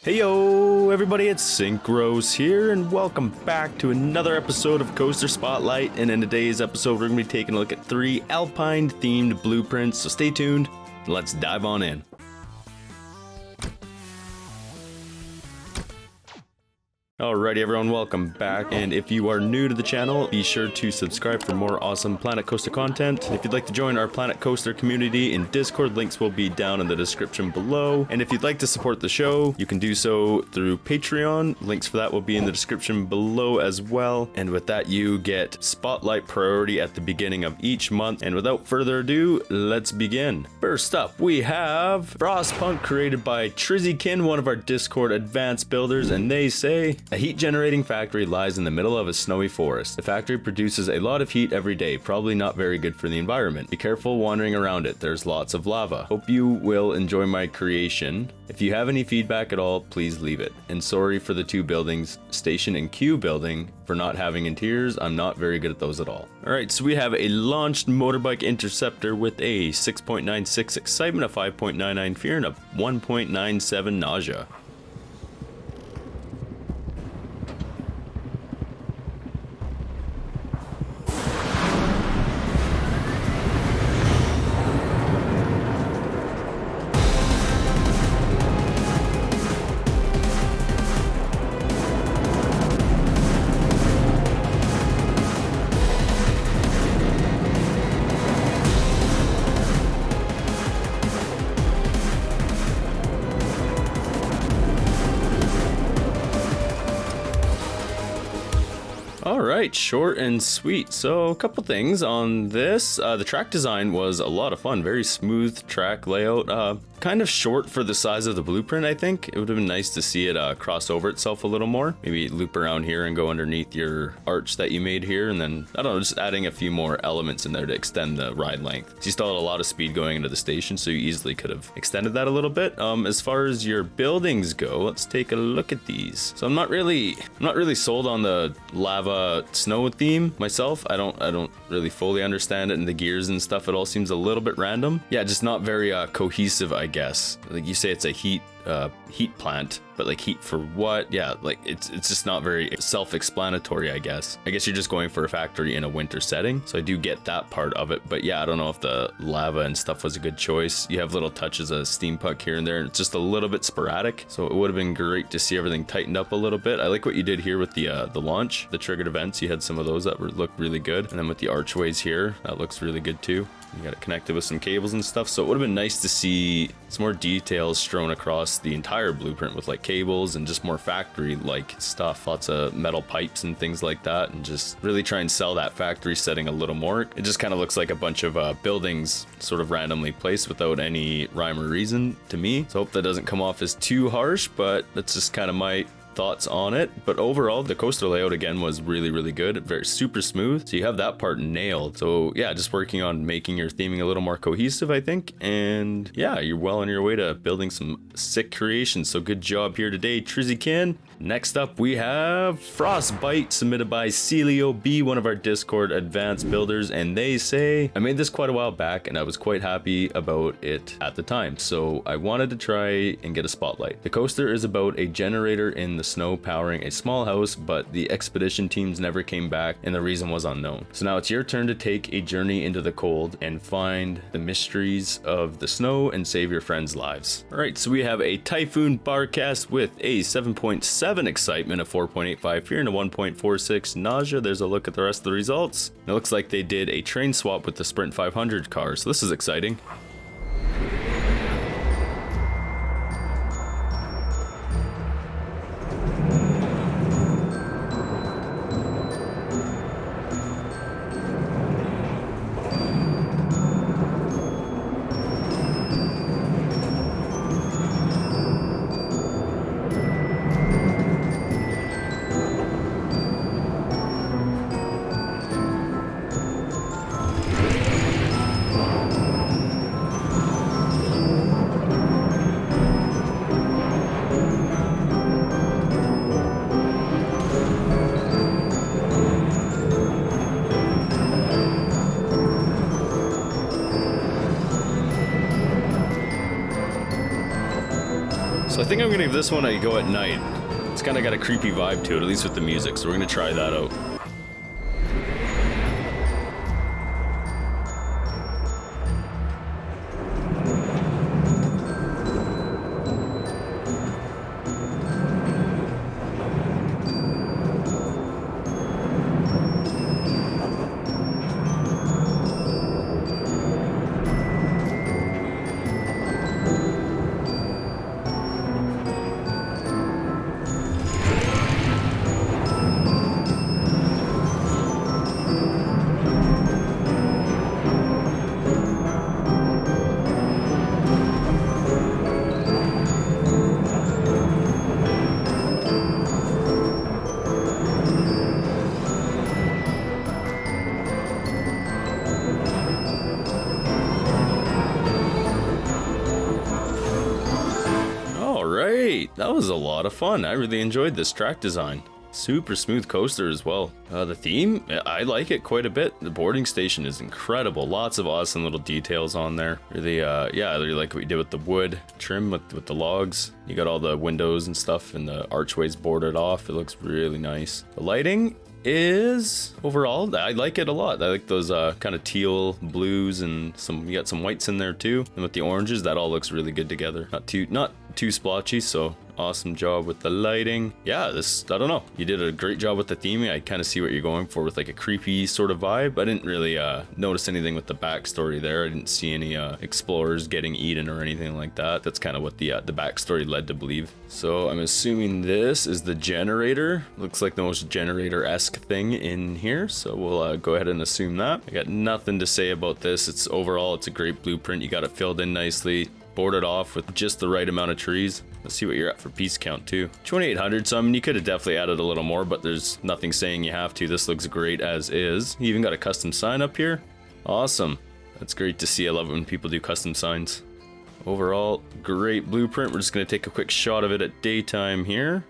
Heyo everybody, it's Syncros here, and welcome back to another episode of Coaster Spotlight. And in today's episode, we're going to be taking a look at 3 Alpine themed blueprints, so stay tuned, and let's dive on in. Alrighty everyone, welcome back, and if you are new to the channel, be sure to subscribe for more awesome Planet Coaster content. If you'd like to join our Planet Coaster community in Discord, links will be down in the description below. And if you'd like to support the show, you can do so through Patreon. Links for that will be in the description below as well. And with that, you get Spotlight priority at the beginning of each month. And without further ado, let's begin. First up, we have Frostbite, created by Trizzykin, one of our Discord advanced builders, and they say, a heat-generating factory lies in the middle of a snowy forest. The factory produces a lot of heat every day, probably not very good for the environment. Be careful wandering around it, there's lots of lava. Hope you will enjoy my creation. If you have any feedback at all, please leave it. And sorry for the 2 buildings, Station and Q building, for not having interiors. I'm not very good at those at all. Alright, so we have a launched motorbike interceptor with a 6.96 excitement, a 5.99 fear, and a 1.97 nausea. Alright, short and sweet. So a couple things on this. The track design was a lot of fun. Very smooth track layout. Kind of short for the size of the blueprint, I think. It would have been nice to see it cross over itself a little more. Maybe loop around here and go underneath your arch that you made here. And then, I don't know, just adding a few more elements in there to extend the ride length. So you still had a lot of speed going into the station, so you easily could have extended that a little bit. As far as your buildings go, let's take a look at these. So I'm not really sold on the lava snow theme myself. I don't really fully understand it, and the gears and stuff, it all seems a little bit random. Yeah, just not very cohesive, I guess. Like you say, it's a heat plant, but like heat for what? Yeah, like it's just not very self-explanatory, I guess. I guess you're just going for a factory in a winter setting, so I do get that part of it. But yeah, I don't know if the lava and stuff was a good choice. You have little touches of steampunk here and there, and it's just a little bit sporadic, so it would have been great to see everything tightened up a little bit. I like what you did here with the launch, the triggered events. You had some of those that looked really good, and then with the archways here, that looks really good too. You got it connected with some cables and stuff, so it would have been nice to see some more details strewn across the entire blueprint with like cables and just more factory-like stuff. Lots of metal pipes and things like that, and just really try and sell that factory setting a little more. It just kind of looks like a bunch of buildings sort of randomly placed without any rhyme or reason to me. So I hope that doesn't come off as too harsh, but that's just kind of my thoughts on it. But overall, the coaster layout again was really good, very super smooth, so you have that part nailed. So yeah, just working on making your theming a little more cohesive, I think, and yeah, you're well on your way to building some sick creations. So good job here today, Trizzykin. Next up, we have Frostbite, submitted by Celio B, one of our Discord advanced builders, and they say, I made this quite a while back and I was quite happy about it at the time, so I wanted to try and get a spotlight. The coaster is about a generator in the snow powering a small house, but the expedition teams never came back and the reason was unknown. So now it's your turn to take a journey into the cold and find the mysteries of the snow and save your friends' lives. Alright, so we have a Typhoon Barcast with a 7.7 excitement, a 4.85 fear, and a 1.46 nausea. There's a look at the rest of the results. It looks like they did a train swap with the Sprint 500 car, so this is exciting. think I'm gonna give this one a go at night. It's kind of got a creepy vibe to it, at least with the music, so we're gonna try that out. That was a lot of fun. I really enjoyed this track design. Super smooth coaster as well. The theme, I like it quite a bit. The boarding station is incredible. Lots of awesome little details on there. Really, yeah, I really like what you did with the wood trim with the logs. You got all the windows and stuff and the archways boarded off. It looks really nice. The lighting is overall, I like it a lot. I like those kind of teal blues and you got some whites in there too. And with the oranges, that all looks really good together. Not too splotchy, so awesome job with the lighting. Yeah, I don't know. You did a great job with the theming. I kind of see what you're going for with like a creepy sort of vibe. I didn't really notice anything with the backstory there. I didn't see any explorers getting eaten or anything like that. That's kind of what the backstory led to believe. So I'm assuming this is the generator. Looks like the most generator-esque thing in here. So we'll go ahead and assume that. I got nothing to say about this. Overall, it's a great blueprint. You got it filled in nicely. Boarded off with just the right amount of trees. Let's see what you're at for piece count too. 2,800, so I mean you could have definitely added a little more, but there's nothing saying you have to. This looks great as is. You even got a custom sign up here. Awesome. That's great to see. I love it when people do custom signs. Overall, great blueprint. We're just gonna take a quick shot of it at daytime here.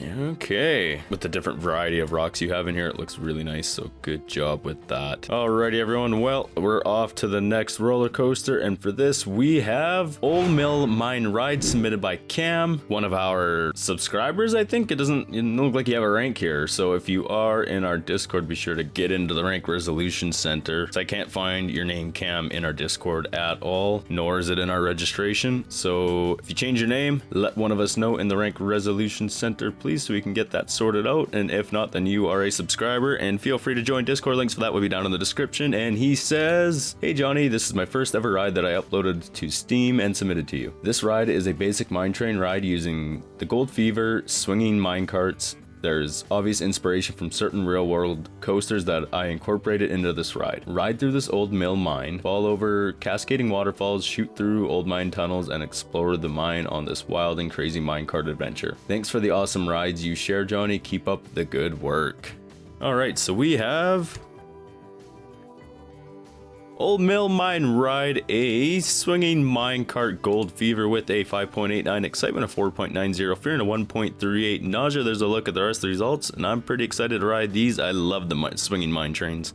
Okay, with the different variety of rocks you have in here, it looks really nice, so good job with that. Alrighty everyone, well, we're off to the next roller coaster, and for this we have Ole Mill Mine ride submitted by Cam, one of our subscribers. I think it doesn't look like you have a rank here, so if you are in our Discord, be sure to get into the rank resolution center. So I can't find your name Cam in our Discord at all, nor is it in our registration, so if you change your name, let one of us know in the rank resolution center, please, so we can get that sorted out. And if not, then you are a subscriber, and feel free to join Discord. Links for that will be down in the description. And he says, hey Johnny, this is my first ever ride that I uploaded to Steam and submitted to you. This ride is a basic mine train ride using the Gold Fever swinging mine carts. There's obvious inspiration from certain real world coasters that I incorporated into this ride. Ride through this old mill mine, fall over cascading waterfalls, shoot through old mine tunnels, and explore the mine on this wild and crazy minecart adventure. Thanks for the awesome rides you share, Johnny. Keep up the good work. Alright, so we have Ole Mill Mine ride, a swinging minecart Gold Fever with a 5.89, excitement of 4.90, fear and a 1.38, nausea. There's a look at the rest of the results, and I'm pretty excited to ride these. I love the swinging mine trains.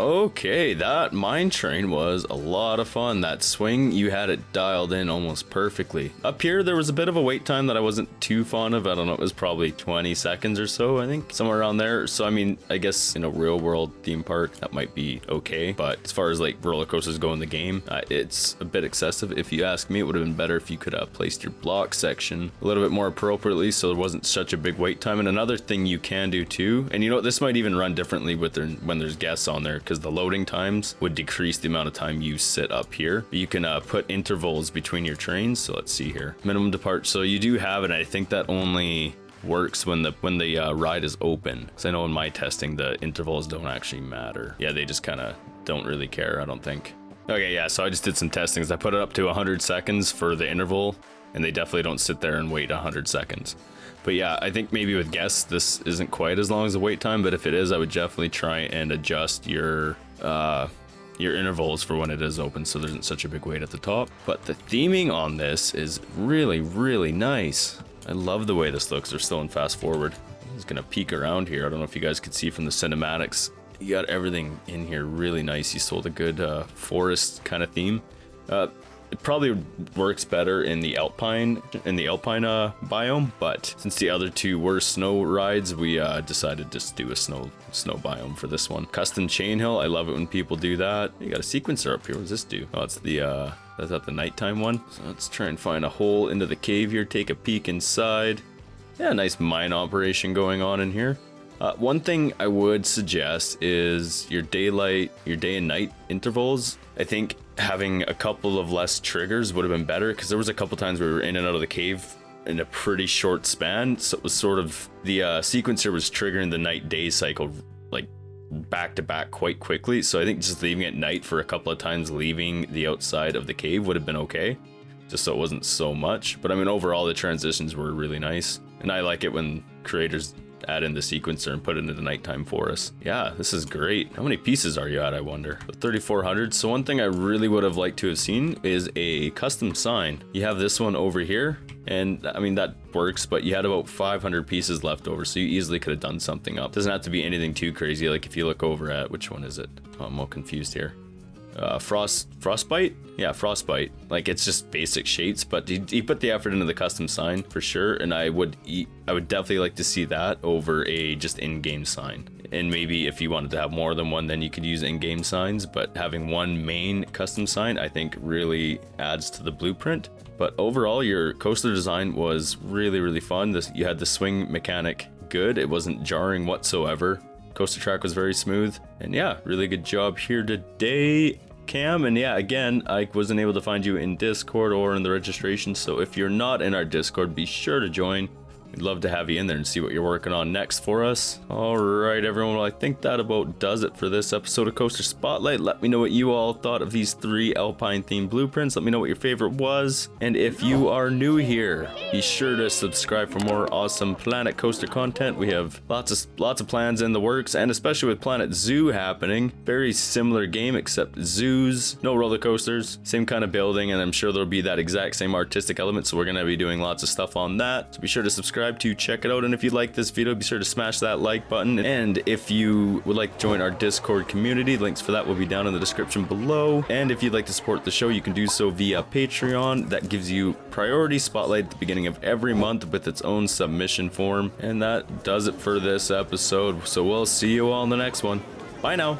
Okay, that mine train was a lot of fun. That swing, you had it dialed in almost perfectly. Up here, there was a bit of a wait time that I wasn't too fond of. I don't know, it was probably 20 seconds or so, I think, somewhere around there. So, I mean, I guess in a real world theme park, that might be okay. But as far as like roller coasters go in the game, it's a bit excessive. If you ask me, it would have been better if you could have placed your block section a little bit more appropriately so there wasn't such a big wait time. And another thing you can do too, and you know what, this might even run differently with when there's guests on there, because the loading times would decrease the amount of time you sit up here. You can put intervals between your trains. So let's see here, minimum depart. So you do have it. I think that only works when the ride is open, because I know in my testing the intervals don't actually matter. Yeah, they just kind of don't really care, I don't think. Okay, yeah, so I just did some testings. I put it up to 100 seconds for the interval, and they definitely don't sit there and wait 100 seconds. But yeah, I think maybe with guests, this isn't quite as long as the wait time, but if it is, I would definitely try and adjust your intervals for when it is open so there isn't such a big wait at the top. But the theming on this is really, really nice. I love the way this looks. They're still in fast forward. I'm just gonna peek around here. I don't know if you guys could see from the cinematics. You got everything in here really nice. You sold a good forest kind of theme. It probably works better in the Alpine biome, but since the other two were snow rides, we decided to just do a snow biome for this one. Custom chain hill. I love it when people do that. You got a sequencer up here. What does this do? Oh, it's the that's not the nighttime one. So let's try and find a hole into the cave here. Take a peek inside. Yeah, nice mine operation going on in here. One thing I would suggest is your day and night intervals. I think having a couple of less triggers would have been better, because there was a couple times we were in and out of the cave in a pretty short span. So it was sort of the sequencer was triggering the night-day cycle like back to back quite quickly. So I think just leaving it night for a couple of times, leaving the outside of the cave would have been okay, just so it wasn't so much. But I mean, overall the transitions were really nice, and I like it when creators add in the sequencer and put it into the nighttime for us. Yeah, this is great. How many pieces are you at, I wonder? 3,400. So one thing I really would have liked to have seen is a custom sign. You have this one over here, and I mean, that works, but you had about 500 pieces left over, so you easily could have done something up. Doesn't have to be anything too crazy. Like if you look over at, which one is it? Oh, I'm all confused here. Frostbite? Yeah, Frostbite. Like, it's just basic shapes, but he put the effort into the custom sign for sure, and I would definitely like to see that over a just in-game sign. And maybe if you wanted to have more than one, then you could use in-game signs, but having one main custom sign I think really adds to the blueprint. But overall, your coaster design was really, really fun. You had the swing mechanic good. It wasn't jarring whatsoever. Coaster track was very smooth, and yeah, really good job here today, Cam. And yeah, again, I wasn't able to find you in Discord or in the registration, so if you're not in our Discord, be sure to join. We'd love to have you in there and see what you're working on next for us. All right, everyone. Well, I think that about does it for this episode of Coaster Spotlight. Let me know what you all thought of these 3 Alpine themed blueprints. Let me know what your favorite was. And if you are new here, be sure to subscribe for more awesome Planet Coaster content. We have lots of plans in the works, and especially with Planet Zoo happening. Very similar game, except zoos, no roller coasters, same kind of building, and I'm sure there'll be that exact same artistic element. So we're gonna be doing lots of stuff on that. So be sure to subscribe to check it out, and if you like this video, be sure to smash that like button. And if you would like to join our Discord community, links for that will be down in the description below. And if you'd like to support the show, you can do so via Patreon. That gives you priority spotlight at the beginning of every month with its own submission form. And that does it for this episode, so we'll see you all in the next one. Bye now.